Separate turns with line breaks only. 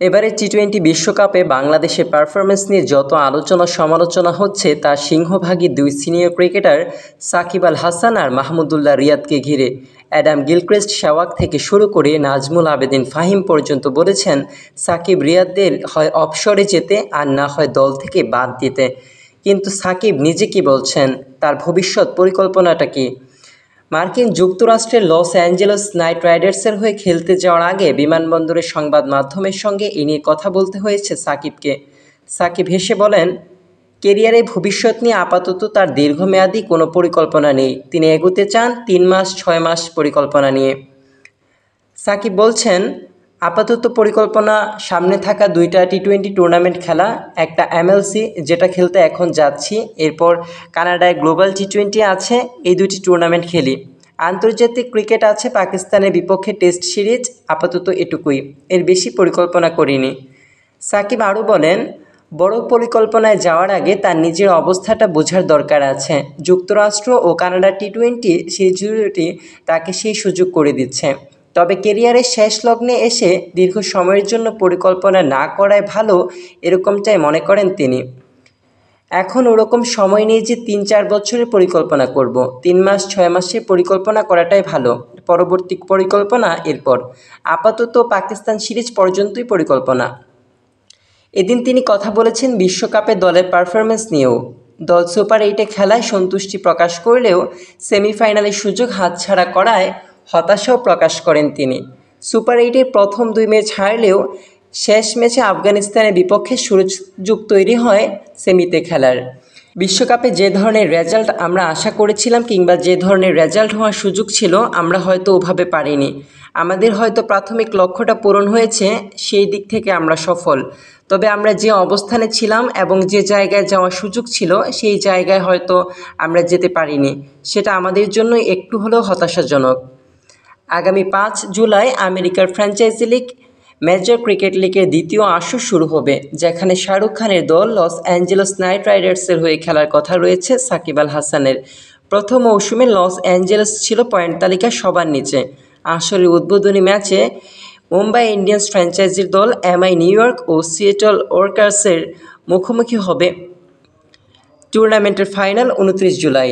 এবারে টি-20 বিশ্বকাপে বাংলাদেশের পারফরমেন্স নিয়ে যত আলোচনা সমালোচনা হচ্ছে তা সিংহভাগই দুই সিনিয়র ক্রিকেটার সাকিব আল হাসান আর মাহমুদুল্লাহ রিয়াদকে ঘিরে। অ্যাডাম গিলক্রিস্ট সেহওয়াগ থেকে শুরু করে নাজমুল আবেদিন ফাহিম পর্যন্ত বলেছেন সাকিব রিয়াদদের হয় অবসরে যেতে আর না হয় দল থেকে বাদ দিতে। কিন্তু সাকিব নিজে কি বলছেন, তার ভবিষ্যৎ পরিকল্পনাটা কী? মার্কিন যুক্তরাষ্ট্রের লস অ্যাঞ্জেলেস নাইট রাইডার্সের হয়ে খেলতে যাওয়ার আগে বিমানবন্দরের সংবাদ মাধ্যমের সঙ্গে এ নিয়ে কথা বলতে হয়েছে সাকিবকে। সাকিব হেসে বলেন, কেরিয়ারের ভবিষ্যৎ নিয়ে আপাতত তার দীর্ঘমেয়াদী কোনো পরিকল্পনা নেই। তিনি এগোতে চান 3 মাস 6 মাস পরিকল্পনা নিয়ে। সাকিব বলছেন, আপাতত পরিকল্পনা সামনে থাকা 2টা টি-20 টুর্নামেন্ট খেলা, একটা এমএলসি যেটা খেলতে এখন যাচ্ছি, এরপর কানাডায় গ্লোবাল টি-20 আছে, এই 2টি টুর্নামেন্ট খেলি। আন্তর্জাতিক ক্রিকেট আছে পাকিস্তানের বিপক্ষে টেস্ট সিরিজ, আপাতত এটুকুই, এর বেশি পরিকল্পনা করিনি। সাকিব আরও বলেন, বড় পরিকল্পনায় যাওয়ার আগে তার নিজের অবস্থাটা বোঝার দরকার আছে। যুক্তরাষ্ট্র ও কানাডা টি-20 সিরিজটি তাকে সেই সুযোগ করে দিচ্ছে। তবে কেরিয়ারের শেষ লগ্নে এসে দীর্ঘ সময়ের জন্য পরিকল্পনা না করাই ভালো, এরকমটাই মনে করেন তিনি। এখন ওরকম সময় নেই যে 3-4 বছরের পরিকল্পনা করব। 3 মাস 6 মাসের পরিকল্পনা করাটাই ভালো, পরবর্তী পরিকল্পনা এরপর। আপাতত পাকিস্তান সিরিজ পর্যন্তই পরিকল্পনা। এদিন তিনি কথা বলেছেন বিশ্বকাপে দলের পারফরমেন্স নিয়েও। দল সুপার 8-এ খেলায় সন্তুষ্টি প্রকাশ করলেও সেমিফাইনালের সুযোগ হাতছাড়া করায় হতাশাও প্রকাশ করেন তিনি। সুপার 8-এর প্রথম 2 ম্যাচ হারলেও শেষ ম্যাচে আফগানিস্তানের বিপক্ষে সুযোগ তৈরি হয় সেমিতে খেলার। বিশ্বকাপে যে ধরনের রেজাল্ট আমরা আশা করেছিলাম কিংবা যে ধরনের রেজাল্ট হওয়ার সুযোগ ছিল, আমরা হয়তো ওভাবে পারিনি। আমাদের হয়তো প্রাথমিক লক্ষ্যটা পূরণ হয়েছে, সেই দিক থেকে আমরা সফল। তবে আমরা যে অবস্থানে ছিলাম এবং যে জায়গায় যাওয়ার সুযোগ ছিল, সেই জায়গায় হয়তো আমরা যেতে পারিনি। সেটা আমাদের জন্য একটু হলেও হতাশাজনক। আগামী 5 জুলাই আমেরিকার ফ্র্যাঞ্চাইজি লিগ মেজর ক্রিকেট লিগের দ্বিতীয় আসর শুরু হবে, যেখানে শাহরুখ খানের দল লস অ্যাঞ্জেলেস নাইট রাইডার্সের হয়ে খেলার কথা রয়েছে সাকিব আল হাসানের। প্রথম মৌসুমে লস অ্যাঞ্জেলেস ছিল পয়েন্ট তালিকার সবার নিচে। আসরের উদ্বোধনী ম্যাচে মুম্বাই ইন্ডিয়ান্স ফ্র্যাঞ্চাইজির দল এমআই নিউ ইয়র্ক ও সিয়েটল ওয়ার্কার্সের মুখোমুখি হবে। টুর্নামেন্টের ফাইনাল 29 জুলাই।